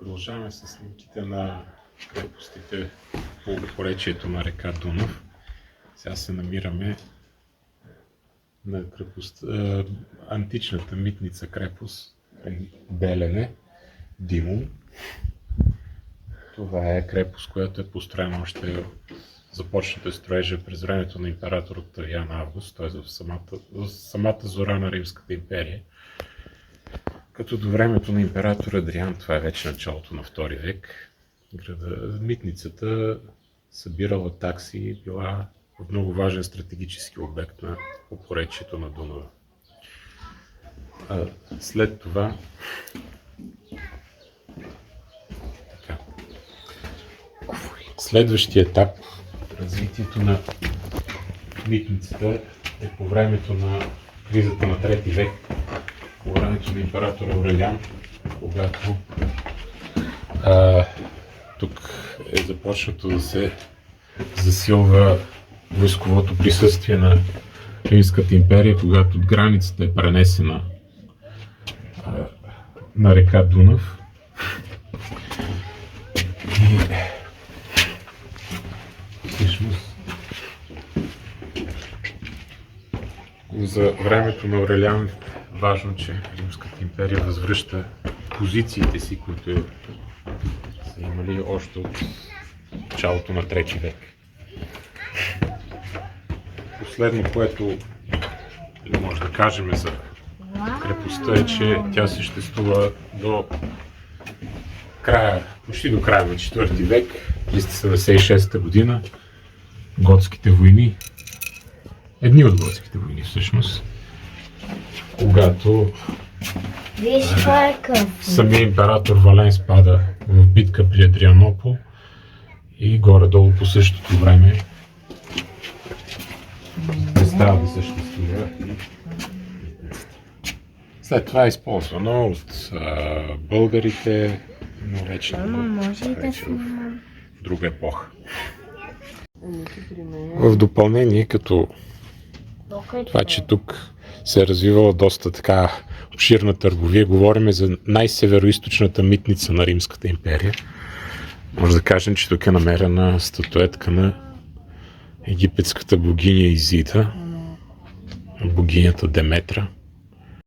Продължаваме с снимките на крепостите по поречието на река Дунав. Сега се намираме на античната митница крепост Белене, Димон. Това е крепост, която е построена още започната строежа през времето на император Октавиан Август, т.е. в самата зора на Римската империя. Като до времето на император Адриан, това е вече началото на II век, митницата събирала такси и била много важен стратегически обект на поречието на Дунава. След това следващия етап в развитието на митницата е по времето на кризата на III век, по времето на император Аурелиан, когато тук е започнато да се засилва войсковото присъствие на Римската империя, когато границата е пренесена на река Дунав. И всъщност за времето на Аурелиан важно, че Римската империя възвръща позициите си, които са имали още от началото на III век. Последно, което може да кажем за крепостта е, че тя съществува до края, почти до края на IV век, 376 година, готските войни, едни от готските войни всъщност, когато самият император Вален спада в битка при Адрианопол и горе-долу по същото време престава да съществува. След това е използвано от българите, но вече в друга епоха. В допълнение, като това, че тук се е развивала доста така обширна търговия, говорим за най-североизточната митница на Римската империя. Може да кажем, че тук е намерена статуетка на египетската богиня Изида, богинята Деметра.